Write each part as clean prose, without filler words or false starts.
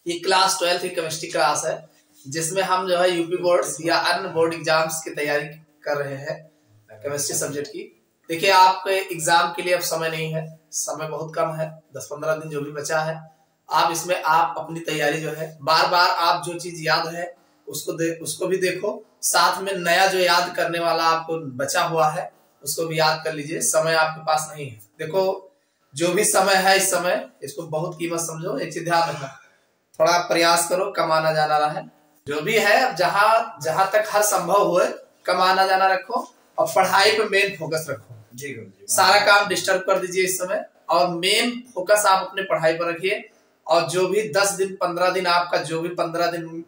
ये क्लास 12 की chemistry class है जिसमें हम जो है यूपी बोर्ड्स या अन्य बोर्ड एग्जाम्स की तैयारी कर रहे हैं केमिस्ट्री सब्जेक्ट की। देखिए आपके एग्जाम के लिए अब समय नहीं है, समय बहुत कम है, 10-15 दिन जो भी बचा है। आप इसमें आप अपनी तैयारी जो है बार बार आप जो चीज याद है उसको भी देखो, साथ में नया जो याद करने वाला आपको बचा हुआ है उसको भी याद कर लीजिए। समय आपके पास नहीं है। देखो जो भी समय है इस समय इसको बहुत कीमत समझो। एक चीज ध्यान रखना, थोड़ा प्रयास करो, कमाना जाना रहा है जो भी है। जहां तक हर संभव हो कमाना जाना रखो और पढ़ाई पे मेन फोकस रखो। जी सारा काम डिस्टर्ब कर दीजिए इस समय और मेन फोकस आप अपने पढ़ाई पर रखिए। और जो भी 10 दिन 15 दिन आपका जो भी 15 दिन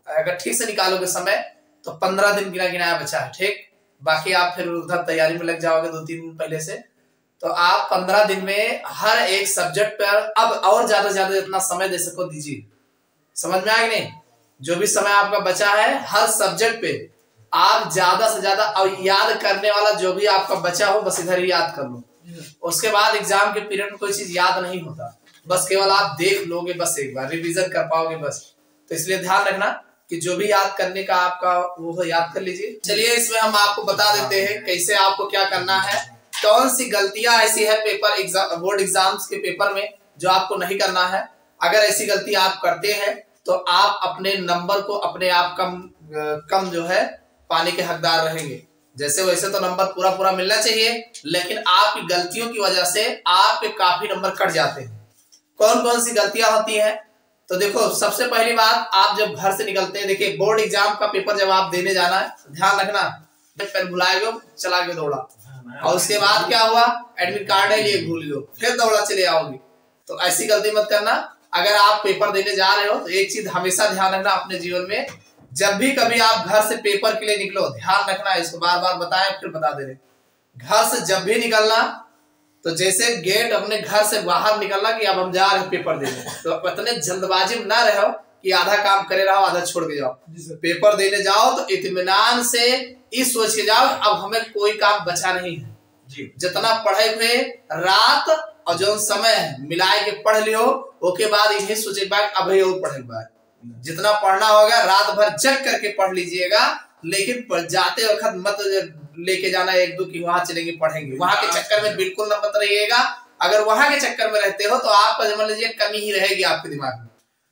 अगर ठीक से निकालोगे समय तो 15 दिन गिना बचा है, ठीक। बाकी आप फिर उधर तैयारी में लग जाओगे 2-3 दिन पहले से। तो आप 15 दिन में हर एक सब्जेक्ट पर अब और ज्यादा जितना समय दे सको दीजिए। समझ में आया कि नहीं? जो भी समय आपका बचा है हर सब्जेक्ट पे आप ज्यादा से ज्यादा और याद करने वाला जो भी आपका बचा हो बस इधर ही याद कर लो। उसके बाद एग्जाम के पीरियड में कोई चीज याद नहीं होता, बस केवल आप देख लोगे, बस एक बार रिवीजन कर पाओगे बस। तो इसलिए ध्यान रखना कि जो भी याद करने का आपका वो याद कर लीजिए। चलिए इसमें हम आपको बता देते हैं कैसे आपको क्या करना है, कौन सी गलतियां ऐसी है पेपर एग्जाम बोर्ड एग्जाम्स के पेपर में जो आपको नहीं करना है। अगर ऐसी गलती आप करते हैं तो आप अपने नंबर को अपने आप कम जो है पाने के हकदार रहेंगे। जैसे वैसे तो नंबर पूरा मिलना चाहिए, लेकिन आपकी गलतियों की वजह से आपके काफी नंबर कट जाते हैं। कौन कौन सी गलतियां होती हैं? तो देखो सबसे पहली बात, आप जब घर से निकलते हैं, देखिए बोर्ड एग्जाम का पेपर जब आप देने जाना है ध्यान रखना, पेन भुलाएगा चला के दौड़ा और उसके बाद क्या हुआ, एडमिट कार्ड है लिए भूल लो, फिर दौड़ा चले आओगे। तो ऐसी गलती मत करना। अगर आप पेपर देने जा रहे हो तो एक चीज हमेशा ध्यान रखना अपने जीवन में, जब भी कभी आप घर से पेपर के लिए निकलो ध्यान रखना, इसको बार बार बताएं फिर बता दे रहे। घर से जब भी निकलना तो जैसे गेट अपने घर से बाहर निकलना कि अब हम जा रहे हैं पेपर देने, तो इतने जल्दबाजी में ना रहो कि आधा काम करे रहो आधा छोड़ के जाओ। पेपर देने जाओ तो इत्मीनान से इस सोच के जाओ अब हमें कोई काम बचा नहीं है जी। जितना पढ़े हुए रात और जो समय मिलाए के पढ़ लियो, उसके बाद यही सोचे अब और पढ़े। जितना पढ़ना होगा रात भर जग करके पढ़ लीजिएगा, लेकिन जाते वक्त मत लेके जाना 1-2 की वहां चलेंगे पढ़ेंगे, वहां के चक्कर में बिल्कुल न मत रहिएगा। अगर वहां के चक्कर में रहते हो तो आपका समझ लीजिए कमी ही रहेगी आपके दिमाग में।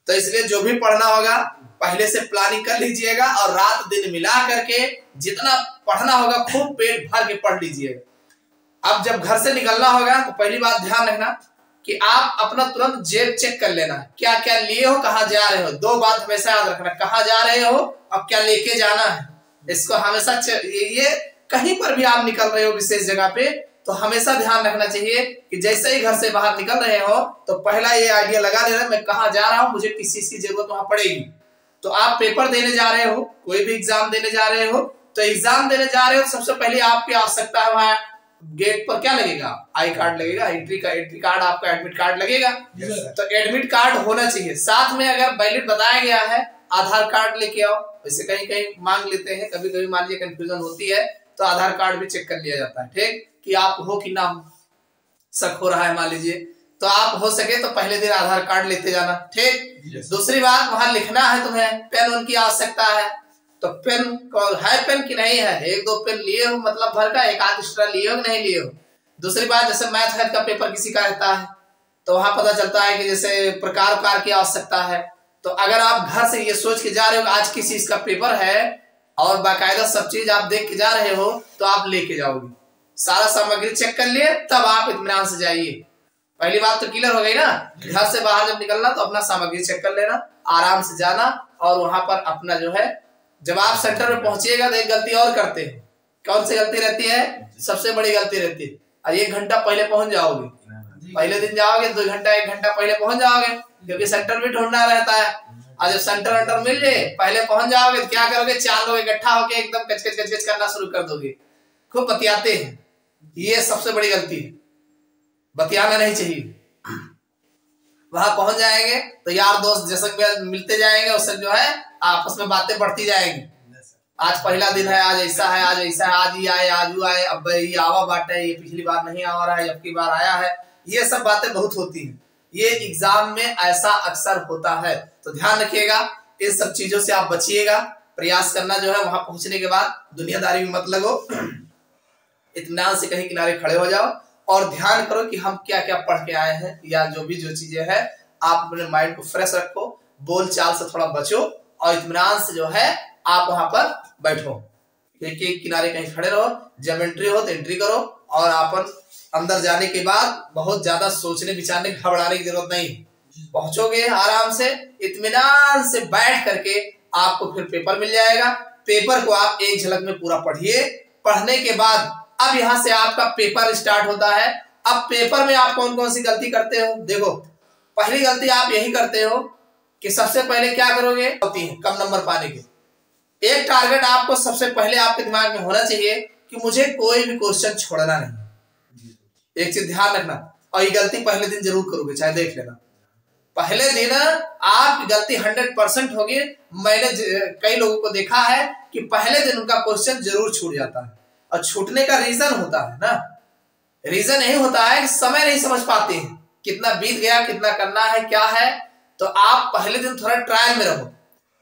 तो इसलिए जो भी पढ़ना होगा पहले से प्लानिंग कर लीजिएगा और रात दिन मिला करके जितना पढ़ना होगा खूब पेट भर के पढ़ लीजिएगा। अब जब घर से निकलना होगा तो पहली बात ध्यान रखना कि आप अपना तुरंत जेब चेक कर लेना, क्या क्या लिए हो, कहाँ जा रहे हो। 2 बात हमेशा याद रखना, कहाँ जा रहे हो और क्या लेके जाना है। इसको हमेशा ये कहीं पर भी आप निकल रहे हो विशेष जगह पे तो हमेशा ध्यान रखना चाहिए कि जैसे ही घर से बाहर निकल रहे हो तो पहला ये आइडिया लगा लेना मैं कहाँ जा रहा हूँ, मुझे किस चीज की जरूरत वहां पड़ेगी। तो आप पेपर देने जा रहे हो, कोई भी एग्जाम देने जा रहे हो, तो एग्जाम देने जा रहे हो सबसे पहले आपकी आवश्यकता है वहां गेट पर क्या लगेगा, आई कार्ड लगेगा, एंट्री कार्ड, आपका एडमिट कार्ड लगेगा। तो एडमिट कार्ड होना चाहिए। साथ में अगर वैलिड बताया गया है आधार कार्ड लेके आओ। वैसे कहीं कहीं मांग लेते हैं, कभी कभी मान लीजिए कंफ्यूजन होती है तो आधार कार्ड भी चेक कर लिया जाता है, ठीक, कि आप हो कि ना हो। शक हो रहा है मान लीजिए तो आप हो सके तो पहले दिन आधार कार्ड लेते जाना, ठीक। दूसरी बात वहां लिखना है तुम्हें, पेन उनकी आवश्यकता है। तो पेन है, पेन की नहीं है, 1-2 पेन लिए हो मतलब भर का, एक आध एक्स्ट्रा लिए हो नहीं लिए हो। दूसरी बात जैसे मैथ का पेपर किसी का रहता है तो वहां पता चलता है कि जैसे प्रकार की आवश्यकता है। तो अगर आप घर से ये सोच के जा रहे हो आज किसी चीज का पेपर है और बाकायदा सब चीज आप देख के जा रहे हो तो आप लेके जाओगे। सारा सामग्री चेक कर लिए तब आप इत्मीनान से जाइए। पहली बात तो क्लियर हो गई ना। घर से बाहर जब निकलना तो अपना सामग्री चेक कर लेना, आराम से जाना और वहां पर अपना जो है जब आप सेंटर में पहुंचिएगा तो एक गलती और करते हैं। कौन सी गलती रहती है? सबसे बड़ी गलती रहती है, और 1 घंटा पहले पहुंच जाओगे। पहले दिन जाओगे 2 घंटा 1 घंटा पहले पहुंच जाओगे क्योंकि सेंटर भी ढूंढना रहता है। और जब सेंटर मिल जाए पहले पहुंच जाओगे तो क्या करोगे, 4 लोग इकट्ठा होकर एकदम कच करना शुरू कर दोगे, खूब बतियाते हैं। ये सबसे बड़ी गलती है, बतियाना नहीं चाहिए। वहां पहुंच जाएंगे तो यार दोस्त जैसे मिलते जाएंगे उससे जो है आपस में बातें बढ़ती जाएंगी। आज पहला दिन है, आज ऐसा है, आज ऐसा है, आज ही आए, आज वो आए, अब ये आवा बाटे, ये पिछली बार नहीं आ रहा है, अब की बार आया है। ये सब बातें बहुत होती हैं। ये एग्जाम में ऐसा अक्सर होता है, तो ध्यान रखिएगा, इन सब चीजों से आप बचिएगा। प्रयास करना जो है वहां पहुंचने के बाद दुनियादारी में मत लगो, इत्मीनान से कहीं किनारे खड़े हो जाओ और ध्यान करो कि हम क्या क्या पढ़ के आए हैं, या जो चीजें हैं आप अपने माइंड को फ्रेश रखो, बोल चाल से थोड़ा बचो और इत्मीनान से जो है आप वहां पर बैठो। देखिए किनारे कहीं खड़े रहो, जब एंट्री हो तो एंट्री करो और अपन अंदर जाने के बाद बहुत ज्यादा सोचने विचारने घबराने की जरूरत नहीं, पहुंचोगे आराम से इत्मीनान से बैठ करके आपको फिर पेपर मिल जाएगा। पेपर को आप एक झलक में पूरा पढ़िए। पढ़ने के बाद अब यहां से आपका पेपर स्टार्ट होता है। अब पेपर में आप कौन कौन सी गलती करते हो, देखो पहली गलती आप यही करते हो कि सबसे पहले क्या करोगे, होती है कम नंबर पाने के। एक टारगेट आपको सबसे पहले आपके दिमाग में होना चाहिए कि मुझे कोई भी क्वेश्चन छोड़ना नहीं। एक चीज ध्यान रखना, और ये गलती पहले दिन जरूर करोगे, चाहे देख लेना, पहले दिन आपकी गलती 100% होगी। मैंने कई लोगों को देखा है कि पहले दिन उनका क्वेश्चन जरूर छूट जाता है, और छूटने का रीजन होता है ना, रीजन यही होता है कि समय नहीं समझ पाते हैं, कितना बीत गया, कितना करना है, क्या है। तो आप पहले दिन थोड़ा ट्रायल में रहो।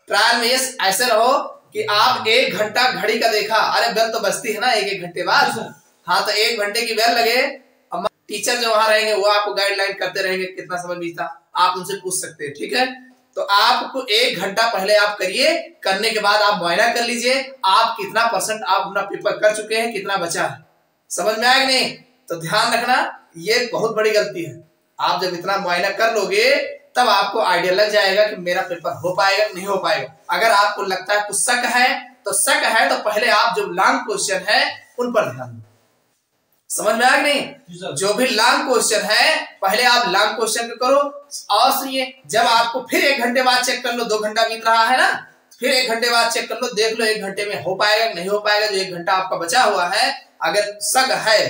ट्रायल में ये ऐसे रहो कि आप 1 घंटा घड़ी का देखा, अरे बेल तो बजती है ना एक घंटे बाद, हाँ तो 1 घंटे की बेल लगे, टीचर जो वहां रहेंगे वो आपको गाइडलाइन करते रहेंगे कितना समय बीता, आप उनसे पूछ सकते हैं, ठीक है। तो आपको 1 घंटा पहले आप करिए, करने के बाद आप मुआयना कर लीजिए आप कितना % आप अपना पेपर कर चुके हैं, कितना बचा है, समझ में आया कि नहीं। तो ध्यान रखना, ये बहुत बड़ी गलती है। आप जब इतना मुआयना कर लोगे तब आपको आइडिया लग जाएगा कि मेरा पेपर हो पाएगा नहीं हो पाएगा। अगर आपको लगता है कुछ शक है तो पहले आप जो लॉन्ग क्वेश्चन है उन पर ध्यान दो, समझ में आया नहीं। जो भी लॉन्ग क्वेश्चन है पहले आप लॉन्ग क्वेश्चन को करो। और सुनिए, जब आपको फिर 1 घंटे बाद चेक कर लो, 2 घंटा बीत रहा है ना, फिर 1 घंटे बाद चेक कर लो, देख लो 1 घंटे में हो पाएगा नहीं हो पाएगा। जो 1 घंटा आपका बचा हुआ है, अगर शक है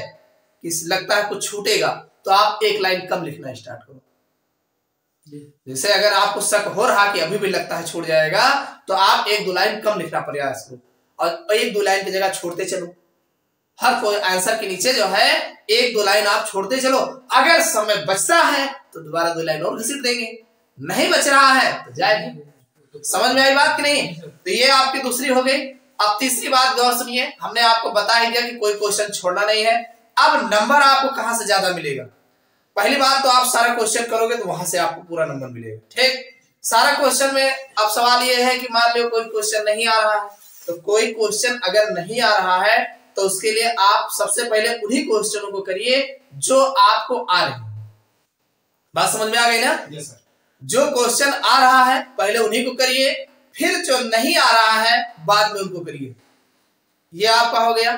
कि लगता है कुछ छूटेगा तो आप 1 लाइन कम लिखना स्टार्ट करो। जैसे अगर आपको शक हो रहा कि अभी भी लगता है छूट जाएगा, तो आप 1-2 लाइन कम लिखना प्रयास करो, और 1-2 लाइन की जगह छोड़ते चलो। हर कोई आंसर के नीचे जो है 1-2 लाइन आप छोड़ते चलो। अगर समय बचता है तो दोबारा 2 लाइन और घसीट देंगे, नहीं बच रहा है तो जाएगी। समझ में आई बात कि नहीं। तो ये आपकी दूसरी हो गई। अब तीसरी बात गौर सुनिए, हमने आपको बता ही दिया कि कोई क्वेश्चन छोड़ना नहीं है। अब नंबर आपको कहां से ज्यादा मिलेगा, पहली बात तो आप सारा क्वेश्चन करोगे तो वहां से आपको पूरा नंबर मिलेगा, ठीक। सारा क्वेश्चन में अब सवाल ये है कि मान लो कोई क्वेश्चन नहीं आ रहा है, तो कोई क्वेश्चन अगर नहीं आ रहा है तो उसके लिए आप सबसे पहले उन्हीं क्वेश्चनों को करिए जो आपको आ रहे हैं। बात समझ में आ गई ना। yes, sir. जो क्वेश्चन आ रहा है पहले उन्हीं को करिए, फिर जो नहीं आ रहा है बाद में उनको करिए। ये आपका हो गया।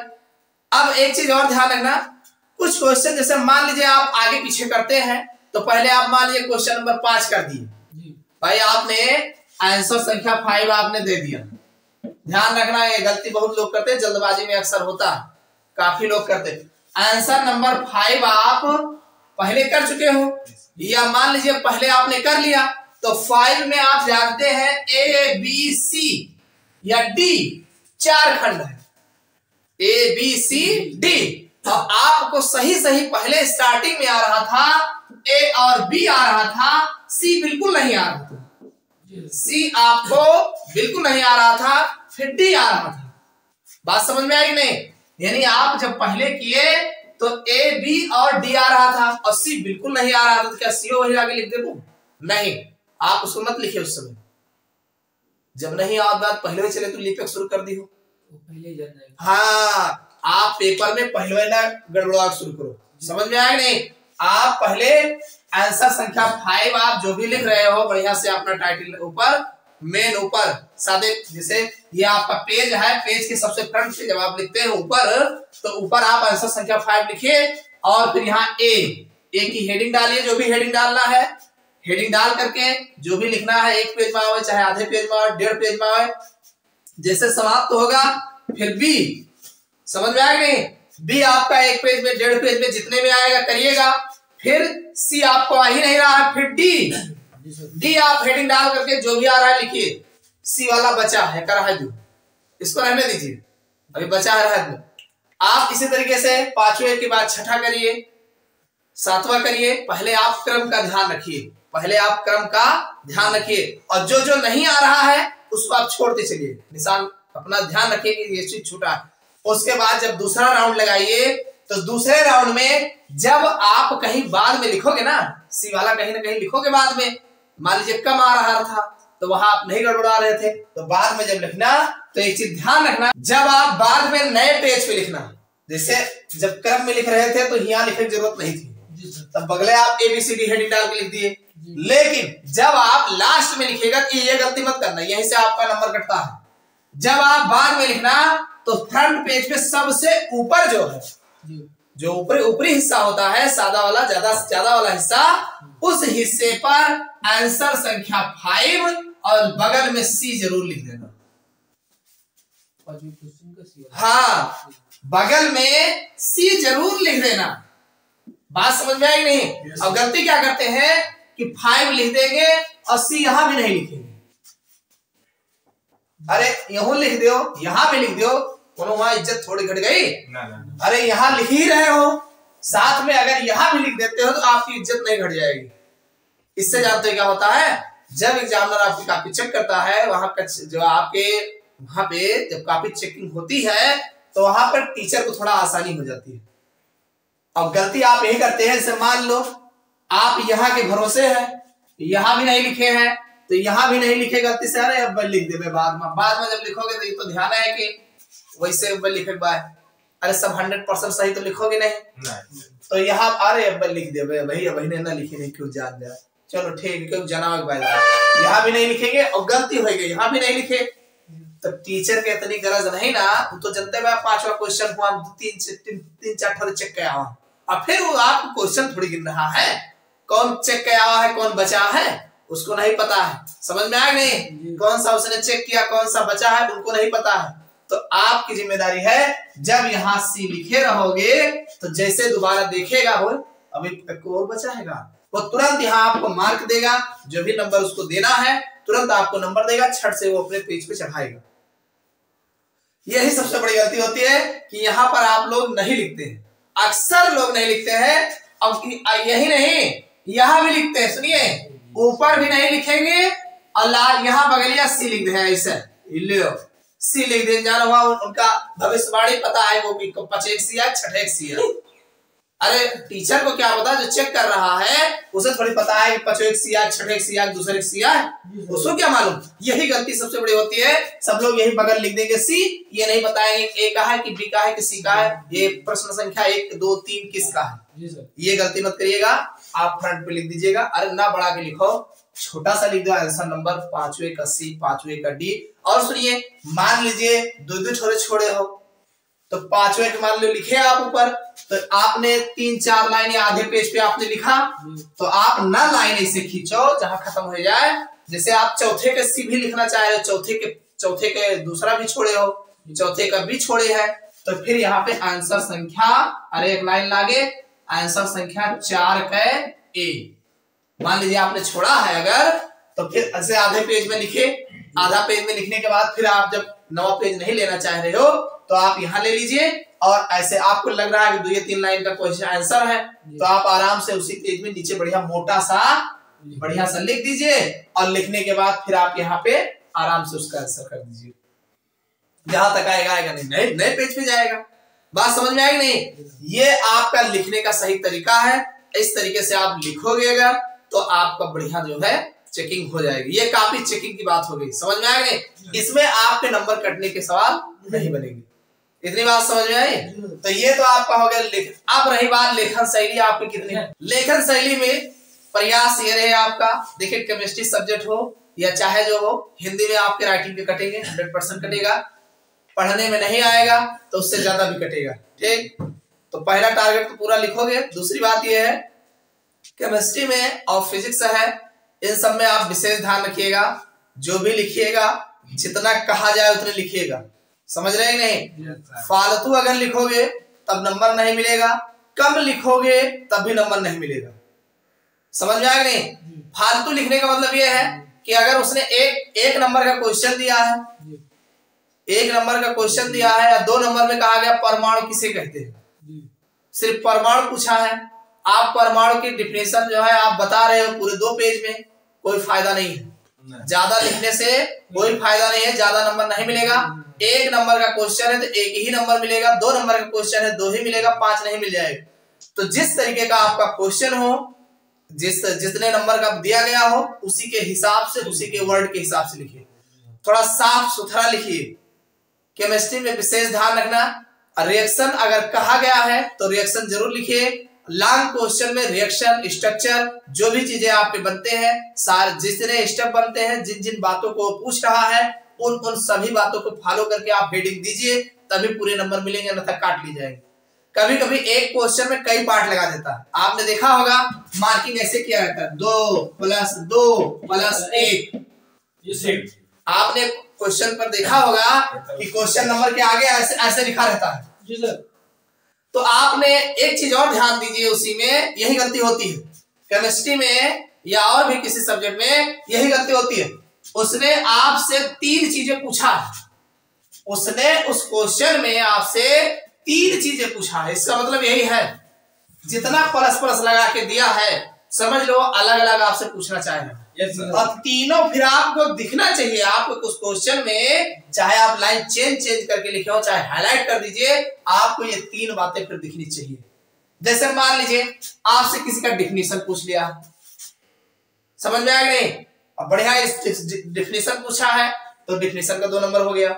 अब एक चीज और ध्यान रखना, कुछ क्वेश्चन जैसे मान लीजिए आप आगे पीछे करते हैं, तो पहले आप मान लीजिए क्वेश्चन नंबर 5 कर दिए, भाई आपने आंसर संख्या 5 आपने दे दिया। ध्यान रखना, ये गलती बहुत लोग करते हैं, जल्दबाजी में अक्सर होता है, काफी लोग करते हैं। आंसर नंबर 5 आप पहले कर चुके हो, या मान लीजिए पहले आपने कर लिया, तो 5 में आप जानते हैं A B C या D 4 खंड है, A B C D। तो आपको सही पहले स्टार्टिंग में आ रहा था, A और B आ रहा था, C बिल्कुल नहीं आ रहा था, C आपको बिल्कुल नहीं आ रहा था, फिर D आ रहा था। बात समझ में आई नहीं। यानी आप जब पहले किए तो A B और D आ रहा था और C बिल्कुल नहीं आ रहा था, तो क्या C वही आगे लिख दे? नहीं, आप उसको मत लिखिए उस समय। जब नहीं आ बात पहले ही चले तो लिखना शुरू कर दी हो, हाँ, आप पेपर में पहले ना गड़बड़ा शुरू करो। समझ में आया नहीं। आप पहले आंसर संख्या 5 आप जो भी लिख रहे हो बढ़िया से अपना टाइटल ऊपर, मेन ऊपर सादे, जैसे ये आपका पेज है, पेज के सबसे फ्रंट से जब आप लिखते हैं ऊपर, तो ऊपर आप आंसर संख्या 5 लिखिए और फिर यहाँ ए की हेडिंग डालिए, जो भी हेडिंग डालना है हेडिंग डाल करके जो भी लिखना है, 1 पेज में आवे चाहे आधे पेज में आवे 1.5 पेज में आवे, जैसे समाप्त होगा फिर बी, समझ में आएगा नहीं। बी आपका 1 पेज में 1.5 पेज में जितने में आएगा करिएगा। फिर सी आपको आ ही नहीं रहा है, फिर डी आप हेडिंग डाल करके जो भी आ रहा है लिखिए। सी वाला बचा है, कर है दो, इसको रहने दीजिए, अभी बचा है रह दो। आप इसी तरीके से 5वें के बाद छठा करिए, सातवां करिए, पहले आप क्रम का ध्यान रखिए, पहले आप क्रम का ध्यान रखिए, और जो जो नहीं आ रहा है उसको आप छोड़ते चलिए, निशान अपना ध्यान रखिए कि ये चीज छूटा। उसके बाद जब दूसरा राउंड लगाइए तो दूसरे राउंड में जब आप कहीं बाद में लिखोगे ना, सी वाला कहीं ना कहीं लिखोगे बाद में, मान लीजिए कम आ रहा था तो वहां आप नहीं गड़बड़ा रहे थे, तो बाद में जब लिखना तो एक चीज ध्यान रखना, जब आप बाद में नए पेज पे लिखना, जैसे जब क्रम में लिख रहे थे तो यहाँ लिखने की जरूरत नहीं थी, तब बगले आप ABCD हेडिंग डाल के लिख दिए। लेकिन जब आप लास्ट में लिखेगा कि ये गलती मत करना, यहीं से आपका नंबर कटता है, जब आप बाद में लिखना तो फ्रंट पेज पे सबसे ऊपर जो है, जो ऊपरी हिस्सा होता है, सादा वाला, ज्यादा वाला हिस्सा, उस हिस्से पर आंसर संख्या 5 और बगल में C जरूर लिख देना। हाँ, बगल में C जरूर लिख देना। बात समझ में आई नहीं? अब गलती क्या करते हैं कि 5 लिख देंगे और C यहां भी नहीं लिखेंगे। अरे यहूं लिख दो, यहां भी लिख दो, वहां इज्जत थोड़ी घट गई ना। अरे यहां लिख ही रहे हो, साथ में अगर यहां भी लिख देते हो तो आपकी इज्जत नहीं घट जाएगी। इससे जानते हो क्या होता है, जब एग्जामिनर आपकी कॉपी चेक करता है, वहां का जो आपके वहां पे जब कॉपी चेकिंग होती है तो वहां पर टीचर को थोड़ा आसानी हो जाती है। अब गलती आप यही करते हैं, जैसे मान लो आप यहाँ के भरोसे हैं, यहां भी नहीं लिखे हैं तो यहां भी नहीं लिखे गलती से, अरे अब लिख दे बाद में जब लिखोगे तो ये तो ध्यान है कि वैसे लिखे अरे सब 100% सही तो लिखोगे नहीं, तो यहाँ अरे अब लिख दे भैया भाई ने ना लिखे नहीं क्यों जान दिया, चलो ठीक है क्यों जना, यहाँ भी नहीं लिखेंगे और गलती हो गई यहाँ भी नहीं लिखे, तो टीचर के इतनी गरज नहीं ना, तो जनते हुए 5वां क्वेश्चन हुआ 3-4 ठोर चेक किया हुआ, और फिर वो आपको क्वेश्चन थोड़ी गिन रहा है, कौन चेक किया हुआ है कौन बचा है उसको नहीं पता है। समझ में आया नहीं? कौन सा उसने चेक किया कौन सा बचा है उनको नहीं पता है। तो आपकी जिम्मेदारी है जब यहाँ C लिखे रहोगे तो जैसे दोबारा देखेगा वो अभी तक और बचाएगा, वो तुरंत यहाँ आपको मार्क देगा, जो भी नंबर उसको देना है तुरंत आपको नंबर देगा, छट से वो अपने पेज पे चढ़ाएगा। यही सबसे बड़ी गलती होती है कि यहाँ पर आप लोग नहीं लिखते हैं, अक्सर लोग नहीं लिखते हैं। अब यही नहीं, यहाँ भी लिखते हैं, सुनिए, ऊपर भी नहीं लिखेंगे और यहाँ बगलिया C लिख दे, ऐसे C लिख दे, जाना हुआ उनका भविष्यवाणी पता है, वो 5 C है 6 C है। अरे टीचर को क्या पता, जो चेक कर रहा है उसे थोड़ी पता है कि 5 C है 6 C है दूसरे C है, उसको क्या मालूम। यही गलती सबसे बड़ी होती है, सब लोग यही बगल लिख देंगे C, ये नहीं बताएंगे A का है कि B का है कि C का है, ये प्रश्न संख्या 1 2 3 किसका है। ये गलती मत करिएगा, आप फ्रंट पे लिख दीजिएगा। अरे ना बढ़ा के लिखो, छोटा सा लिख दो, आंसर नंबर 5वें का C 5वें का D। और सुनिए, मान लीजिए 2-2 छोरे छोड़े हो तो 5वें के मान लो लिखे आप ऊपर, तो आपने 3-4 लाइन या आधे पेज पे आपने लिखा, तो आप ना लाइन ऐसे खींचो जहां खत्म हो जाए, जैसे आप चौथे के C भी लिखना चाह रहे हो, चौथे के दूसरा भी छोड़े हो, चौथे का भी छोड़े है, तो फिर यहाँ पे आंसर संख्या, अरे एक लाइन लागे, आंसर संख्या 4 का A मान लीजिए आपने छोड़ा है अगर, तो फिर ऐसे आधे पेज में लिखे, आधा पेज में लिखने के बाद फिर आप जब 9वां पेज नहीं लेना चाह रहे हो तो आप यहाँ ले लीजिए, और ऐसे आपको लग रहा है कि 2 या 3 लाइन का क्वेश्चन आंसर है, तो आप आराम से उसी पेज में नीचे बढ़िया सा लिख दीजिए, और लिखने के बाद फिर आप यहाँ पे आराम से उसका आंसर कर दीजिए। जहां तक आएगा नहीं, नए पेज पे जाएगा। बात समझ में आएगी नहीं? ये आपका लिखने का सही तरीका है, इस तरीके से आप लिखोगे अगर तो आपका बढ़िया जो है चेकिंग हो जाएगी। ये कॉपी चेकिंग की बात हो गई, समझ में आएगा नहीं? इसमें आपके नंबर कटने के सवाल नहीं बनेंगे। इतनी बात समझ में आई? तो ये तो आपका हो गया लेखन। अब रही बात लेखन शैली आपकी कितनी है। लेखन शैली में प्रयास ये रहे आपका, देखिए केमिस्ट्री सब्जेक्ट हो या चाहे जो हो, हिंदी में आपके राइटिंग पे कटेंगे, 100% कटेगा, पढ़ने में नहीं आएगा तो उससे ज्यादा भी कटेगा। ठीक, तो पहला टारगेट तो पूरा लिखोगे। दूसरी बात ये है, केमिस्ट्री में और फिजिक्स है, इन सब में आप विशेष ध्यान रखिएगा, जो भी लिखिएगा जितना कहा जाए उतने लिखिएगा, समझ रहे नहीं? फालतू अगर लिखोगे तब नंबर नहीं मिलेगा, कम लिखोगे तब भी नंबर नहीं मिलेगा, समझ में आएगा नहीं? फालतू लिखने का मतलब यह है कि अगर उसने एक नंबर का क्वेश्चन दिया है, 1 नंबर का क्वेश्चन दिया है, या 2 नंबर में कहा गया परमाणु किसे कहते हैं, सिर्फ परमाणु पूछा है, आप परमाणु की डिफिनेशन जो है आप बता रहे हो पूरे 2 पेज में, कोई फायदा नहीं है। ज्यादा लिखने से कोई फायदा नहीं है, ज्यादा नंबर नहीं मिलेगा। 1 नंबर का क्वेश्चन है तो 1 ही नंबर मिलेगा, 2 नंबर का क्वेश्चन है 2 ही मिलेगा, 5 नहीं मिल जाएगा। तो जिस तरीके का आपका क्वेश्चन हो, जितने नंबर का दिया गया हो उसी के हिसाब से, उसी के वर्ड के हिसाब से लिखिए, थोड़ा साफ सुथरा लिखिए। केमिस्ट्री में विशेष ध्यान रखना, रिएक्शन अगर कहा गया है तो रिएक्शन जरूर लिखिए। लॉन्ग क्वेश्चन में रिएक्शन स्ट्रक्चर जो भी चीजें आपके बनते हैं, सारे जितने स्टेप बनते हैं, जिन जिन बातों को पूछ रहा है उन सभी बातों को फॉलो करके आप हेडिंग दीजिए, तभी पूरे नंबर मिलेंगे, अन्यथा काट ली जाएंगे। कभी कभी एक क्वेश्चन में कई पार्ट लगा देता है, आपने देखा होगा मार्किंग ऐसे किया जाता है 2 + 2 + 1। आपने क्वेश्चन पर देखा होगा कि क्वेश्चन नंबर के आगे ऐसे ऐसे लिखा रहता है। जी सर। तो आपने एक चीज और ध्यान दीजिए, उसी में यही गलती होती है, केमिस्ट्री में या और भी किसी सब्जेक्ट में यही गलती होती है। उसने आपसे 3 चीजें पूछा है, उसने उस क्वेश्चन में आपसे 3 चीजें पूछा है, इसका मतलब यही है जितना प्लस लगा के दिया है समझ लो अलग अलग आपसे पूछना चाहेगा। और तीनों फिर आपको दिखना चाहिए। आपको उस क्वेश्चन में चाहे आप लाइन चेंज करके लिखे हो, चाहे हाईलाइट कर दीजिए, आपको ये 3 बातें फिर दिखनी चाहिए। जैसे मान लीजिए आपसे किसी का डिफिनीशन पूछ लिया, समझ में आया नहीं, और बढ़िया डिफिनीशन पूछा है तो डिफिनीशन का 2 नंबर हो गया।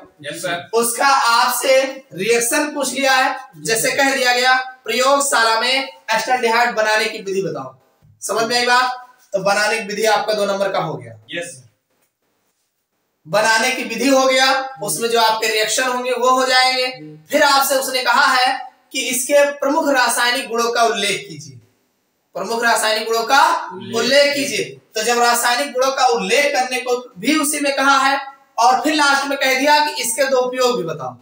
उसका आपसे रिएक्शन पूछ लिया है, जैसे कह दिया गया प्रयोगशाला में एस्टल्डिहाइड बनाने की विधि बताओ, समझ में आई बात, तो बनाने की विधि आपका 2 नंबर का हो गया। यस, बनाने की विधि हो गया, उसमें जो आपके रिएक्शन होंगे वो हो जाएंगे। फिर आपसे उसने कहा है कि इसके प्रमुख रासायनिक गुणों का उल्लेख कीजिए, प्रमुख रासायनिक गुणों का उल्लेख कीजिए। तो जब रासायनिक गुणों का उल्लेख करने को भी उसी में कहा है, और फिर लास्ट में कह दिया कि इसके 2 उपयोग भी बताओ।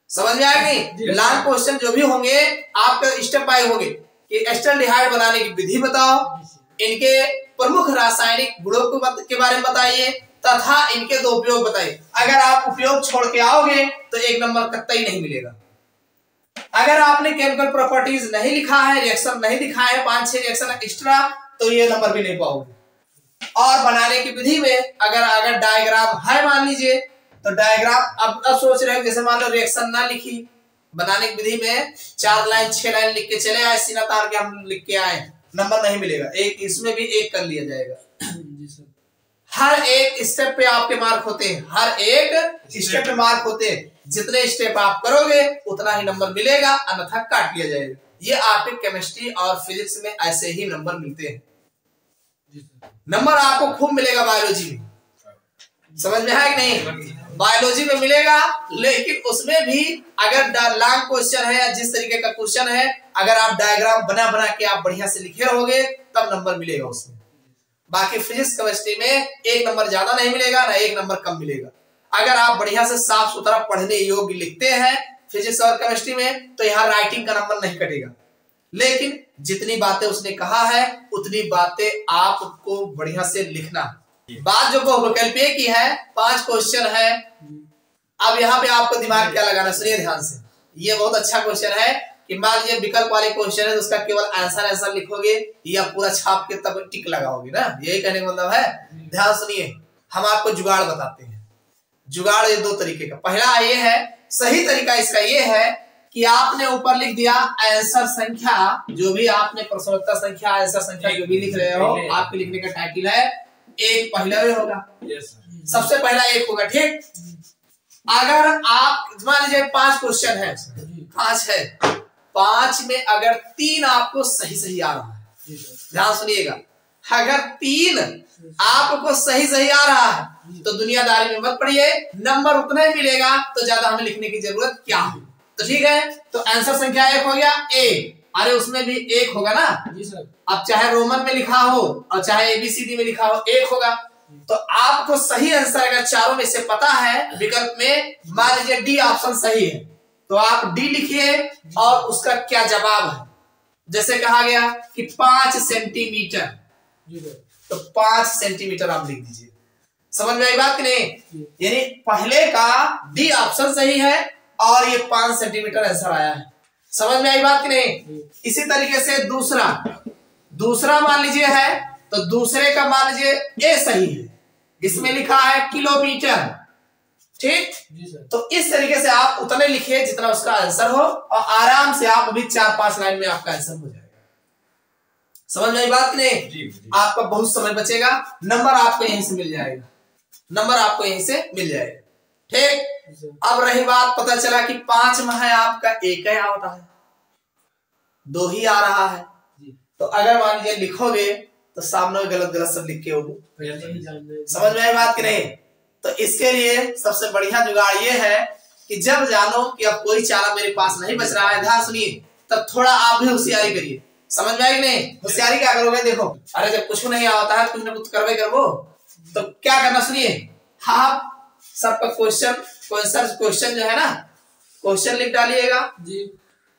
समझ में आया नहीं? लॉन्ग क्वेश्चन जो भी होंगे आपके स्टेप बाय होंगे कि एस्टल्डिहाइड बनाने की विधि बताओ, इनके प्रमुख रासायनिक गुणों के बारे में बताइए, तथा इनके 2 उपयोग बताइए। अगर आप उपयोग छोड़ के आओगे तो 1 नंबर कतई नहीं मिलेगा। अगर आपने केमिकल प्रॉपर्टीज नहीं लिखा है, रिएक्शन नहीं दिखा है, 5-6 रिएक्शन एक्स्ट्रा, तो ये नंबर भी नहीं पाओगे। और बनाने की विधि में अगर डायग्राम है मान लीजिए, तो डायग्राम अब सोच रहे हो, जैसे मान लो रिएक्शन ना लिखी, बनाने की विधि में 4 लाइन 6 लाइन लिख के चले आए, सीना तार के हम लिख के आए, नंबर नहीं मिलेगा। एक इसमें भी 1 कर लिया जाएगा। हर एक स्टेप पे आपके मार्क होते हैं, हर एक स्टेप पे मार्क होते हैं। जितने स्टेप आप करोगे उतना ही नंबर मिलेगा, अन्यथा काट लिया जाएगा। ये आपके केमिस्ट्री और फिजिक्स में ऐसे ही नंबर मिलते हैं। नंबर आपको खूब मिलेगा बायोलॉजी में, समझ में है कि नहीं? बायोलॉजी में मिलेगा, लेकिन उसमें भी अगर लॉन्ग क्वेश्चन है या जिस तरीके का क्वेश्चन है, अगर आप डायग्राम बना के आप बढ़िया से लिखे रहोगे तब नंबर मिलेगा उसमें। बाकी फिजिक्स केमिस्ट्री में 1 नंबर ज्यादा नहीं मिलेगा ना 1 नंबर कम मिलेगा। अगर आप बढ़िया से साफ सुथरा पढ़ने योग्य लिखते हैं फिजिक्स और केमिस्ट्री में, तो यहाँ राइटिंग का नंबर नहीं कटेगा। लेकिन जितनी बातें उसने कहा है उतनी बातें आपको बढ़िया से लिखना। बात जो बहुविकल्पीय की है, 5 क्वेश्चन है। अब यहाँ पे आपको दिमाग क्या लगाना, सुनिए ध्यान से। ये बहुत अच्छा क्वेश्चन है कि मान लीजिए विकल्प वाले क्वेश्चन है तो उसका केवल आंसर लिखोगे या पूरा छाप के तब टिक लगाओगे ना, यही कहने का मतलब है। ध्यान सुनिए, हम आपको जुगाड़ बताते हैं। जुगाड़ ये 2 तरीके का, पहला ये है, सही तरीका इसका ये है कि आपने ऊपर लिख दिया आंसर संख्या, जो भी आपने प्रश्नोत्तर संख्या, आंसर संख्या जो भी लिख रहे हो, आपके लिखने का टाइटल है 1 पहला भी होगा। सबसे पहला 1 होगा, ठीक। अगर आप मान लीजिए 5 क्वेश्चन है, 5 है, 5 में अगर 3 आपको सही आ रहा है, ध्यान सुनिएगा, अगर 3 आपको सही आ रहा है तो दुनियादारी में मत पड़िए, नंबर उतना ही मिलेगा, तो ज्यादा हमें लिखने की जरूरत क्या है। तो ठीक है, तो आंसर संख्या 1 हो गया ए, अरे उसमें भी 1 होगा ना जी सर। अब चाहे रोमन में लिखा हो और चाहे ABCD में लिखा हो 1 होगा। तो आपको सही आंसर अगर चारों में से पता है, विकल्प में मान लीजिए डी ऑप्शन सही है, तो आप डी लिखिए और उसका क्या जवाब है। जैसे कहा गया कि 5 सेंटीमीटर, तो 5 सेंटीमीटर आप लिख दीजिए। समझ में आई बात कि नहीं? यानी पहले का डी ऑप्शन सही है और ये 5 सेंटीमीटर आंसर आया है। समझ में आई बात कि नहीं? इसी तरीके से दूसरा मान लीजिए है, तो दूसरे का मान लीजिए ए सही है, इसमें लिखा है किलोमीटर, ठीक। तो इस तरीके से आप उतने लिखिए जितना उसका आंसर हो, और आराम से आप अभी 4-5 लाइन में आपका आंसर हो जाएगा। समझ में आई बात नहीं? आपका बहुत समय बचेगा, नंबर आपको यहीं से मिल जाएगा, नंबर आपको यहीं से मिल जाएगा, ठीक। अब रही बात, पता चला कि 5 में है आपका एक ही आता है, 2 ही आ रहा है, तो अगर मान लीजिए लिखोगे तो सामने गलत गलत सब लिख के होगी। समझ में आई बात कि नहीं? तो इसके लिए सबसे बढ़िया जुगाड़ ये है कि जब जानो कि अब कोई चारा मेरे पास नहीं बच रहा है, ध्यान सुनिए, तब थोड़ा आप भी होशियारी करिए। समझ में आई कि नहीं? होशियारी क्या करोगे? देखो, अरे जब कुछ नहीं आता है कुछ ना कुछ करवे करवो, तो क्या करना सुनिए, आप सबका क्वेश्चन जो है ना, क्वेश्चन लिख डालिएगा जी,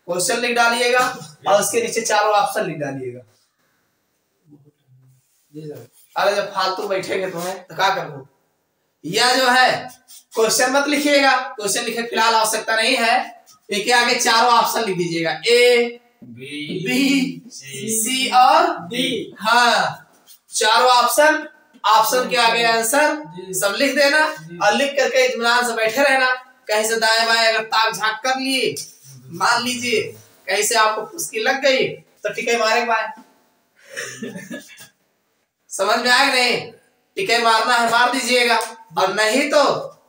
क्वेश्चन लिख डालिएगा और उसके नीचे चारों ऑप्शन लिख डालिएगा। अरे जब फालतू बैठेंगे तुम्हें तो क्या करो, या जो है क्वेश्चन मत लिखिएगा, क्वेश्चन लिखे फिलहाल आवश्यकता नहीं है, एक आगे चारों ऑप्शन लिख दीजिएगा, ए बी सी और डी। हाँ, चारों ऑप्शन के आगे आंसर सब लिख देना, और लिख करके इत्मीनान से बैठे रहना। कहीं से दाएं बाएं अगर ताक झांक कर लिए, मान लीजिए कहीं से आपको फुसकी लग गई तो टिके मारे बाएं। समझ में आया नहीं? टिके मारना है मार दीजिएगा, और नहीं तो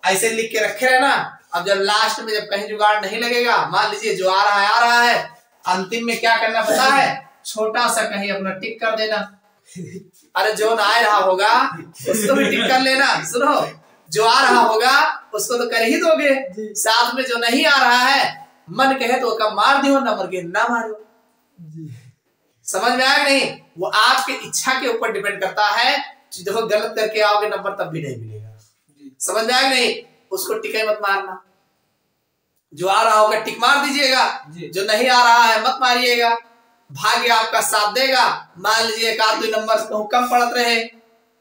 ऐसे लिख के रखे रहना। अब जब लास्ट में जब कहीं जुगाड़ नहीं लगेगा, मान लीजिए जो आ रहा है, अंतिम में क्या करना पता है, छोटा सा कहीं अपना टिक कर देना। अरे जो ना आ रहा होगा उसको भी टिक कर लेना। सुनो, जो आ रहा होगा उसको तो कर ही दोगे, साथ में जो नहीं आ रहा है मन कहे तो कब मार दियो, ना मर गए ना मारो। समझ में आया नहीं? वो आपके इच्छा के ऊपर डिपेंड करता है। देखो, गलत करके आओगे नंबर तब भी नहीं मिलेगा। समझ में आया नहीं? उसको टिके मत मारना, जो आ रहा होगा टिक मार दीजिएगा, जो नहीं आ रहा है मत मारिएगा। भाग्य आपका साथ देगा। मान लीजिए एक आध 2 नंबर कहूं कम पड़त रहे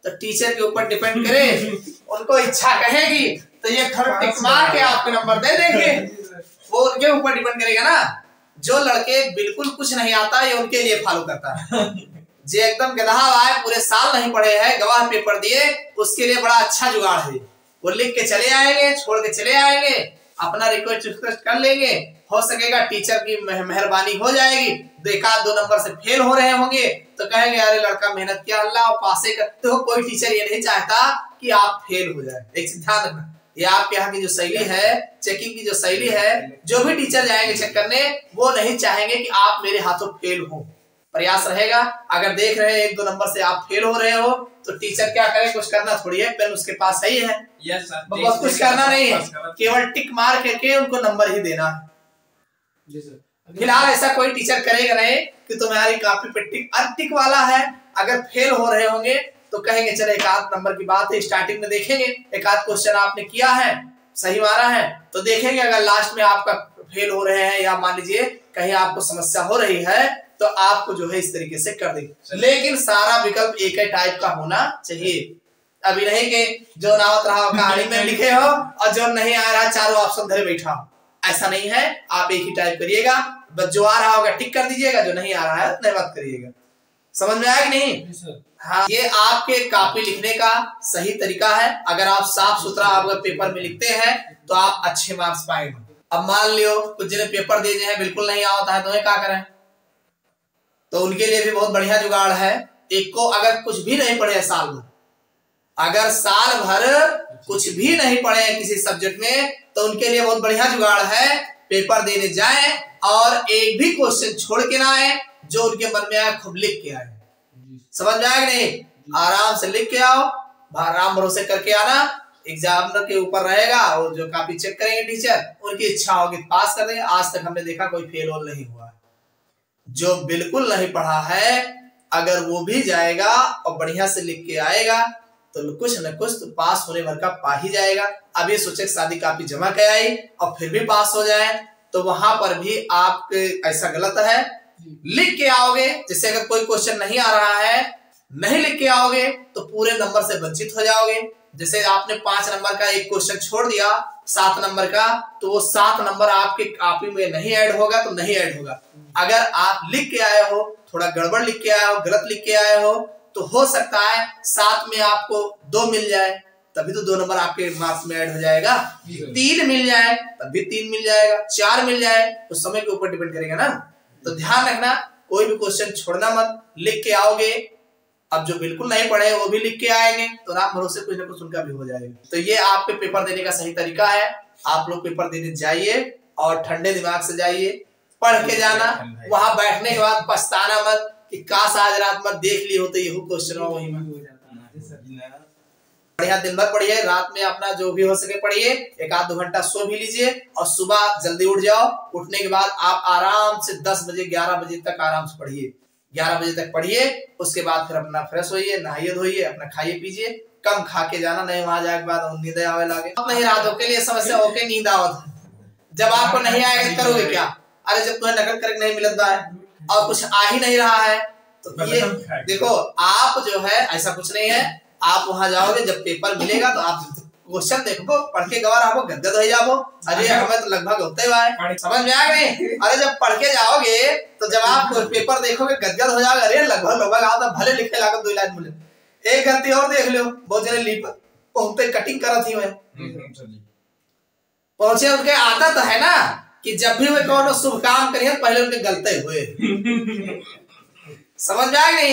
तो टीचर के ऊपर डिपेंड करे, उनको इच्छा कहेगी तो ये थोड़ा टिक मार के आपको नंबर दे देंगे। वो उनके ऊपर डिपेंड करेगा ना। जो लड़के बिल्कुल कुछ नहीं आता ये उनके लिए फॉलो करता है। जो एकदम गधा आए, पूरे साल नहीं पढ़े हैं, गवाह पेपर दिए, उसके लिए बड़ा अच्छा जुगाड़ है। वो लिख के चले आएंगे, छोड़ के चले आएंगे, अपना रिक्वेस्ट कर लेंगे, हो सकेगा टीचर की मेहरबानी हो जाएगी। तो 1-2 नंबर से फेल हो रहे होंगे तो कहेंगे अरे लड़का मेहनत किया, अल्लाह पासे कर। तो कोई टीचर ये नहीं चाहता कि आप फेल हो जाए। एक ध्यान रखना, ये आपके यहाँ की जो शैली है, चेकिंग की जो शैली है, जो भी टीचर जाएंगे चेक करने, वो नहीं चाहेंगे कि आप मेरे हाथों फेल हो। प्रयास रहेगा, अगर देख रहे हैं 1-2 नंबर से आप फेल हो रहे हो तो टीचर क्या करे, कुछ करना थोड़ी है, पेन उसके पास सही है, बस कुछ करना नहीं है, केवल टिक मार करके उनको नंबर ही देना है। फिलहाल ऐसा कोई टीचर करेगा नहीं कि तुम्हारी कॉपी पे टिक वाला है। अगर फेल हो रहे होंगे तो कहेंगे चले 1-8 नंबर की बात है, स्टार्टिंग में देखेंगे 1-8 क्वेश्चन आपने किया है, सही मारा है तो देखेंगे। अगर लास्ट में आपका फेल हो रहे हैं या मान लीजिए कहीं आपको समस्या हो रही है तो आपको जो है इस तरीके से कर देंगे। लेकिन सारा विकल्प एक ही टाइप का होना चाहिए। अभी नहीं कि जो ना रहा कहानी में लिखे हो और जो नहीं आ रहा चारों ऑप्शन धरे बैठा हो, ऐसा नहीं है। आप एक ही टाइप करिएगा, बस जो आ रहा होगा टिक कर दीजिएगा, जो नहीं आ रहा है नहीं बात करिएगा। समझ में आया कि नहीं? हाँ, ये आपके कॉपी लिखने का सही तरीका है। अगर आप साफ सुथरा आपका पेपर में लिखते हैं तो आप अच्छे मार्क्स पाएंगे। अब मान लियो कुछ जिन्हें पेपर दे हैं बिल्कुल नहीं आता है तो क्या करें, तो उनके लिए भी बहुत बढ़िया जुगाड़ है। एक को अगर कुछ भी नहीं पढ़े साल भर, अगर साल भर कुछ भी नहीं पढ़े किसी सब्जेक्ट में, तो उनके लिए बहुत बढ़िया जुगाड़ है। पेपर देने जाएं और एक भी क्वेश्चन छोड़ के ना आए, जो उनके मन में आए खूब लिख के आए। समझ में आया कि नहीं? आराम से लिख के आओ, आराम भरोसे करके आना। एग्जामिनर के ऊपर रहेगा, और जो कॉपी चेक करेंगे टीचर, उनकी इच्छा होगी पास कर देंगे। आज तक हमने देखा कोई फेल नहीं हुआ। जो बिल्कुल नहीं पढ़ा है अगर वो भी जाएगा और बढ़िया से लिख के आएगा तो कुछ न कुछ तो पास होने भर का पा ही जाएगा। अब ये सोचे शादी कॉपी जमा कर आई और फिर भी पास हो जाए, तो वहां पर भी आप ऐसा गलत है। लिख के आओगे, जैसे अगर कोई क्वेश्चन नहीं आ रहा है, नहीं लिख के आओगे तो पूरे नंबर से वंचित हो जाओगे। जैसे आपने 5 नंबर का एक क्वेश्चन छोड़ दिया, 7 नंबर का, तो वो 7 नंबर आपके कॉपी में नहीं ऐड होगा तो नहीं ऐड होगा। अगर आप लिख के आए हो, थोड़ा गड़बड़ लिख के आए हो, गलत लिख के आए हो, तो हो सकता है 7 में आपको 2 मिल जाए, तभी तो 2 नंबर आपके मार्क्स में ऐड हो जाएगा। 3 मिल जाए तब भी 3 मिल जाएगा, 4 मिल जाए तो समय के ऊपर डिपेंड करेगा ना। तो ध्यान रखना, कोई भी क्वेश्चन छोड़ना मत, लिख के आओगे। अब जो बिल्कुल नहीं पढ़े वो भी लिख के आएंगे तो राम भरोसे कुछ ना कुछ उनका भी हो जाएगा। तो ये आपके पेपर देने का सही तरीका है। आप लोग पेपर देने जाइए और ठंडे दिमाग से जाइए, पढ़ के जाना। वहां बैठने के बाद पछताना मत कि काश आज रात में देख ली हो तो ये क्वेश्चन वही में बढ़िया। दिन भर पढ़िए, रात में अपना जो भी हो सके पढ़िए, 1-2 घंटा सो भी लीजिए और सुबह जल्दी उठ जाओ। उठने के बाद आप आराम से 10 बजे 11 बजे तक आराम से पढ़िए, 11 बजे तक पढ़िए। उसके बाद फिर अपना फ्रेश होइए, नहाइए धोइए, अपना खाइए पीजिए, कम खा के जाना, नहीं वहां जाके बाद नींद आवे लगे। नहीं रातों के लिए समस्या होके नींद आवत है, जब आपको नहीं आएगा करोगे क्या? अरे जब तुम्हें नकल करके नहीं मिलता है और कुछ आ ही नहीं रहा है तो ये देखो, आप जो है ऐसा कुछ नहीं है। आप वहां जाओगे, जब पेपर मिलेगा तो आप क्वेश्चन देखो, पढ़ के गवार आपको गद्गद हो जाओ। अरे हमें तो लगभग होते हुआ समझ में आ गए। अरे जब पढ़ के जाओगे तो जब आप पेपर देखोगे गद्गद हो जाओगे। अरे लगभग आप तो भले लिखे लागत 2 लाइन बोले, एक गलती और देख लो, बहुत जने लिप पहुंचते कटिंग करा थी मैं पहुंचे। उनके आदत है ना कि जब भी वे कौन शुभ काम करिए पहले उनके गलते हुए समझ में आ गई।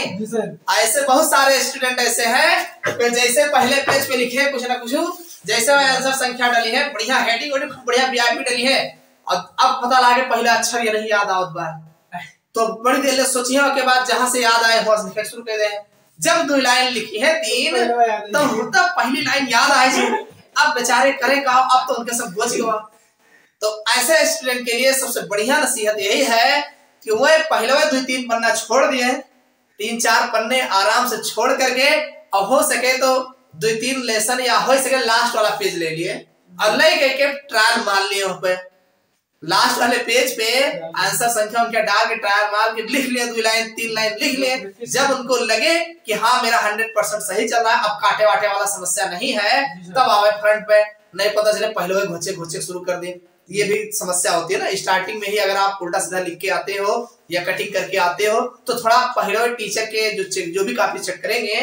ऐसे बहुत सारे स्टूडेंट ऐसे हैं, जैसे पहले पेज पे लिखे कुछ ना कुछ, जैसे आंसर संख्या डली है, बढ़िया हेडिंग बढ़िया वीआईपी डली है, और अब पता लगा पहले अक्षर ये नहीं याद आवत बा, तो बड़ी देर सोचिए के बाद जहां से याद आए वहां लिखे शुरू कर दे। जब 2 लाइन लिखी है 3 तो पहली लाइन याद आए, अब बेचारे करे का, अब तो उनके सब बच गया। तो ऐसे स्टूडेंट के लिए सबसे बढ़िया नसीहत यही है कि वो पहले 2-3 पन्ना छोड़ दिए, 3-4 पन्ने आराम से छोड़ करके, और हो सके तो 2-3 लेसन या हो सके लास्ट वाला पेज ले लिए और ले के ट्रायल मार लिए। वहां पे लास्ट वाले पेज पे आंसर संख्या उनका डाल के ट्रायल मार के लिख लिए, 2 लाइन 3 लाइन लिख लिए। जब उनको लगे कि हाँ मेरा 100% सही चल रहा है, अब काटे वाटे वाला समस्या नहीं है, तब आवे फ्रंट पे। नहीं पता चले पहले घोचे घोचे शुरू कर दे, ये भी समस्या होती है ना। स्टार्टिंग में ही अगर आप उल्टा सीधा लिख के आते हो या कटिंग करके आते हो तो थोड़ा पहले टीचर के जो भी कॉपी चेक करेंगे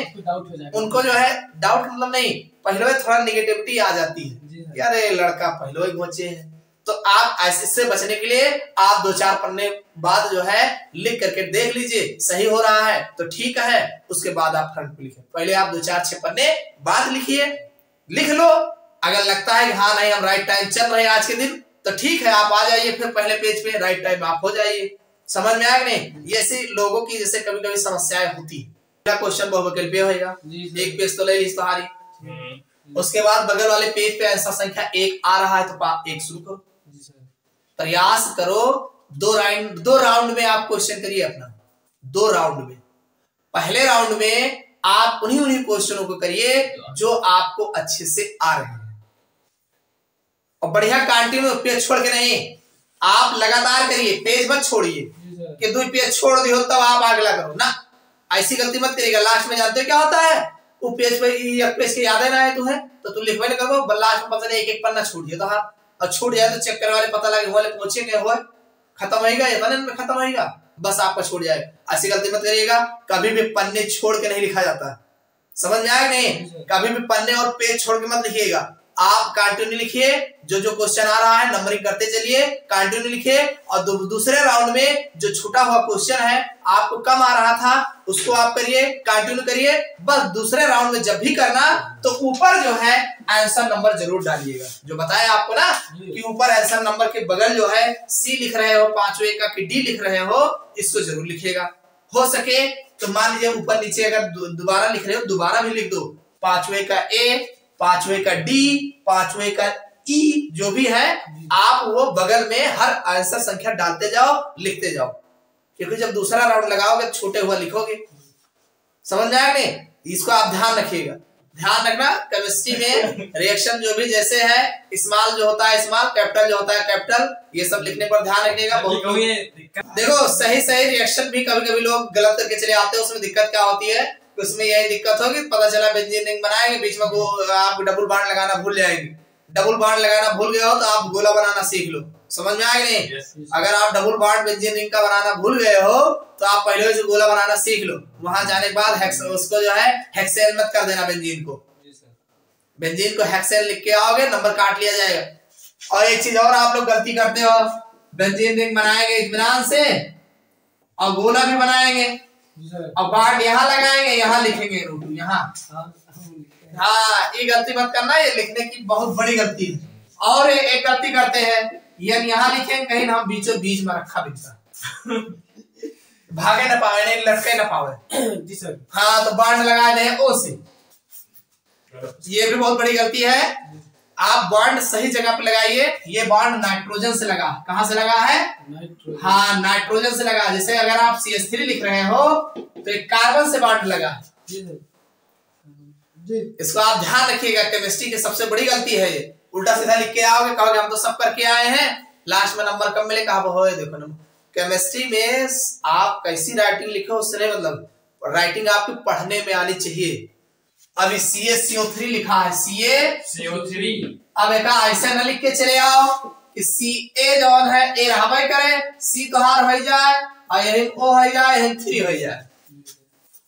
उनको जो है डाउट मतलब नहीं, पहले थोड़ा निगेटिविटी आ जाती है, अरे लड़का पहले घोचे है। तो आप ऐसे से बचने के लिए आप 2-4 पन्ने बाद जो है लिख करके देख लीजिए, सही हो रहा है तो ठीक है, उसके बाद आप फ्रंट पे लिखें। पहले आप 2-4-6 पन्ने बाद लिखिए, लिख लो। अगर लगता है कि हाँ नहीं हम राइट टाइम चल रहे हैं आज के दिन, तो ठीक है आप आ जाइए फिर पहले पेज पे, राइट टाइम आप हो जाइए। समझ में आया कि नहीं? ये ऐसे लोगों की जैसे कभी कभी समस्याएं होती है। क्वेश्चन बहुविकल्पीय होगा, एक पेज तो ले ली तुम्हारी, उसके बाद बगल वाले पेज पे आंसर संख्या 1 आ रहा है तो 1 शुरू करो, प्रयास करो 2 राउंड में आप क्वेश्चन करिए अपना। 2 राउंड में, पहले राउंड में आप उन्हीं क्वेश्चनों को करिए जो आपको अच्छे से आ रहे हैं, और बढ़िया कंटिन्यू, पेज छोड़ के नहीं, आप लगातार करिए, पेज मत छोड़िए कि 2 पेज छोड़ दियो तब आप अगला करो ना, ऐसी गलती मत करिएगा। लास्ट में जानते हो क्या होता है, वो पेज पे एक पेज के याद है ना है तुम्हें तो तुम लिखवा ले करो, लास्ट में पता नहीं 1-1 पन्ना छूट गया तो हाँ, और छूट जाए तो चेक करने वाले पता लगे वाले पहुंचेंगे हो खत्म होएगा या में खत्म होएगा, बस आपका छूट जाए। ऐसी गलती मत करिएगा, कभी भी पन्ने छोड़ के नहीं लिखा जाता। समझ में आया नहीं? कभी भी पन्ने और पेज छोड़ के मत लिखिएगा, आप कंटिन्यू लिखिए, जो क्वेश्चन आ रहा है नंबरिंग करते चलिए, कंटिन्यू लिखिए। और दूसरे राउंड में जो छूटा हुआ क्वेश्चन है आपको कम आ रहा था उसको आप करिए, कंटिन्यू करिए। बस दूसरे राउंड में जब भी करना तो ऊपर जो है आंसर नंबर जरूर डालिएगा, जो बताया आपको ना कि ऊपर आंसर नंबर के बगल जो है सी लिख रहे हो 5वें का कि डी लिख रहे हो, इसको जरूर लिखिएगा। हो सके तो मान लीजिए ऊपर नीचे अगर दोबारा लिख रहे हो दोबारा भी लिख दो, 5वें का ए, 5वें का डी, 5वें का ई, जो भी है आप वो बगल में हर आंसर संख्या डालते जाओ, लिखते जाओ, क्योंकि जब दूसरा राउंड लगाओगे छोटे हुआ लिखोगे। समझ में आया नहीं? इसको आप ध्यान रखिएगा। ध्यान रखना केमिस्ट्री में रिएक्शन जो भी जैसे है, स्मॉल जो होता है स्मॉल, कैपिटल जो होता है कैपिटल, ये सब लिखने पर ध्यान रखिएगा। देखो सही रिएक्शन भी कभी कभी लोग गलत करके चले आते हैं, उसमें दिक्कत क्या होती है, उसमें यही दिक्कत होगी, पता चला बेंजीन रिंग बनाएंगे बीच में आप डबल बॉन्ड लगाना भूल जाएंगे, डबल बॉन्ड लगाना भूल गए हो तो आप गोला बनाना सीख लो। समझ में आया नहीं? अगर आप डबल बॉन्ड बेंजीन रिंग का बनाना भूल गए हो तो आप पहले से गोला बनाना सीख लो। वहां जाने के बाद उसको जो है हेक्सेन मत कर देना बेंजीन को। बेंजीन को हेक्सेन लिख के आओगे, नंबर काट लिया जाएगा। और एक चीज और आप लोग गलती करते हो, बेंजीन रिंग बनाएंगे इत्मीनान से और गोला भी बनाएंगे और बॉन्ड यहाँ लगाएंगे, यहाँ लिखेंगे यहाँ। हाँ, ये गलती मत करना, ये लिखने की बहुत बड़ी गलती है। और एक गलती करते हैं, ये यहाँ लिखेंगे कहीं हम बीचों बीच में रखा बिखरा भागे न पावे, नहीं लटके न पावे। जी सर। हाँ, तो बॉन्ड लगा दे ओ से, ये भी बहुत बड़ी गलती है। आप बॉन्ड सही जगह पे लगाइए। ये बॉन्ड नाइट्रोजन से लगा, कहाँ से लगा है? हाँ, नाइट्रोजन से लगा। जैसे अगर आप CH3 लिख रहे हो तो एक कार्बन से बॉन्ड लगा। इसको आप ध्यान रखिएगा, केमिस्ट्री की सबसे बड़ी गलती है ये। उल्टा सीधा लिख के आओगे, कहोगे हम तो सब करके आए हैं, लास्ट में नंबर कम मिलेगा। हो देखो नंबर, केमिस्ट्री में आप कैसी राइटिंग लिखो उससे नहीं मतलब, राइटिंग आपकी पढ़ने में आनी चाहिए। अभी CaCO3 लिखा है, CaCO3। अब एक ऐसे न लिख के चले आओ कि Ca जौन है ए रहबे करे, C तो हार हो जाए और यही O हो जाए, यही 3 हो जाए।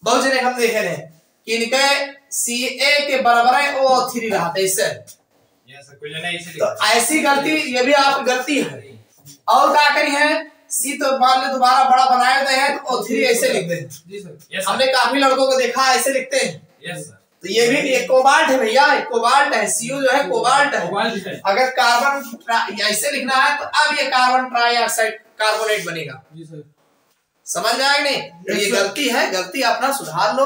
बहुत जने हम देखे रहे कि इनके Ca के बराबर है O3 रहा था इससे। तो ऐसी गलती, ये भी आपकी गलती है। और क्या करी है, C तो मान लो दोबारा बड़ा बनाए थे हैं तो O3 ऐसे लिख दे। हमने काफी लड़कों को देखा ऐसे लिखते हैं। तो ये भी एक कोबाल्ट है भैया, एक कोबाल्ट है। CO जो है कोबाल्ट है। अगर कार्बन ऐसे लिखना है तो अब ये कार्बन ट्राइऑक्साइड कार्बोनेट बनेगा। समझ में आया नहीं? तो ये गलती है, गलती अपना सुधार लो।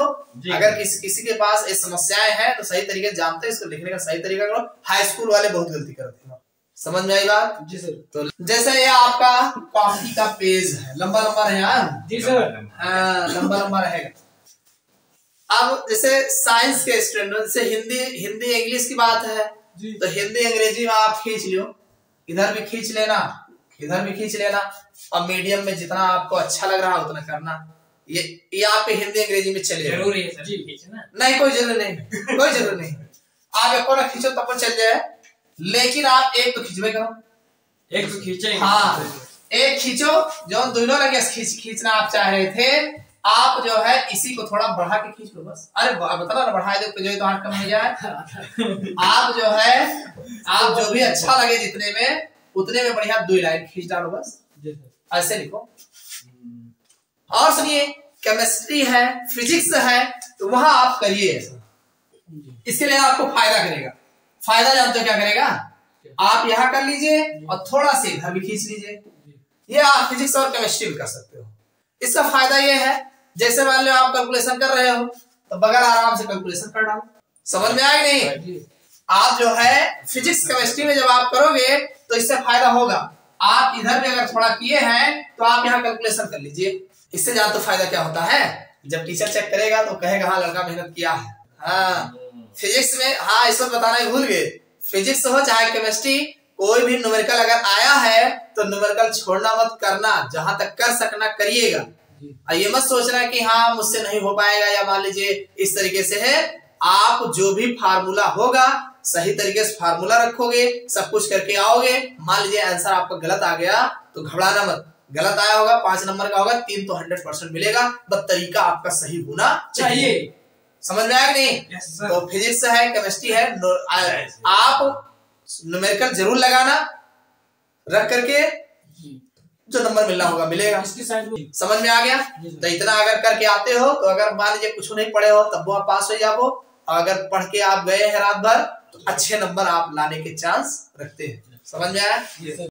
अगर किसी के पास ये समस्याएं हैं तो सही तरीके जानते हैं, इसको लिखने का सही तरीका करो। हाई स्कूल वाले बहुत गलती करते हैं। समझ में आई बात? जी सर। तो जैसे ये आपका कॉपी का पेज है, लंबा लंबा है। जी सर। हाँ, लंबा लंबा रहेगा। अब जैसे साइंस के स्टूडेंट से हिंदी इंग्लिश की बात है तो हिंदी अंग्रेजी में आप खींच लो, इधर भी खींच लेना, इधर भी खींच लेना, और मीडियम में जितना आपको अच्छा लग रहा है उतना करना। ये आपके हिंदी अंग्रेजी में चले जरूरी है सर जी खींचना? नहीं, कोई जरूरी नहीं, कोई जरूरी नहीं। आप एक ना खींचो तब चल जाए, लेकिन आप एक तो खींचवे करो, एक तो खींचे। हाँ, एक खींचो जो दोनों लगे खींचना आप चाह रहे थे। आप जो है इसी को थोड़ा बढ़ा के खींच लो बस। अरे बता ना, बढ़ा दो जो तो हाथ कम हो जाए। आप जो है, आप जो भी अच्छा लगे जितने में उतने में बढ़िया 2 लाइन खींच डालो बस, ऐसे लिखो। और सुनिए, केमिस्ट्री है, फिजिक्स है तो वहां आप करिए। इसके लिए आपको फायदा करेगा। फायदा जानते हो क्या करेगा? आप यहाँ कर लीजिए और थोड़ा से इधर भी खींच लीजिए। ये आप फिजिक्स और केमिस्ट्री भी कर सकते हो। इसका फायदा ये है, जैसे मान लो आप कैलकुलेशन कर रहे हो तो बगैर आराम से कैलकुलेशन कर डालो। समझ में आया नहीं? आप जो है फिजिक्स केमिस्ट्री में जब आप करोगे तो इससे फायदा होगा। आप इधर भी अगर थोड़ा किए हैं तो आप यहाँ कैलकुलेशन कर लीजिए। इससे ज्यादा तो फायदा क्या होता है, जब टीचर चेक करेगा तो कहेगा हाँ लड़का मेहनत किया है। हाँ, फिजिक्स में, हाँ इस वक्त बताना ही भूल गए, फिजिक्स हो चाहे केमिस्ट्री, कोई भी न्यूमेरिकल अगर आया है तो न्यूमेरिकल छोड़ना मत करना, जहां तक कर सकना करिएगा। ये मत सोचना कि हाँ मुझसे नहीं हो पाएगा, या मान लीजिए इस तरीके से है। आप जो भी फार्मूला होगा सही तरीके से फार्मूला रखोगे, सब कुछ करके आओगे। मान लीजिए आंसर आपका गलत आ गया तो घबराना मत। गलत आया होगा 5 नंबर का होगा, 3 तो 100% मिलेगा, बस तरीका आपका सही होना चाहिए। समझ में आया नहीं? तो फिजिक्स है, केमिस्ट्री है, आप न्यूमेरिकल जरूर लगाना, रख करके जो नंबर मिलना होगा मिलेगा। समझ में आ गया? तो इतना अगर करके आते हो तो अगर मान लीजिए कुछ नहीं पढ़े हो तब वो आप पास हो जाओ। अगर पढ़ के आप गए हैं रात भर तो अच्छे नंबर आप लाने के चांस रखते हैं। समझ में आया?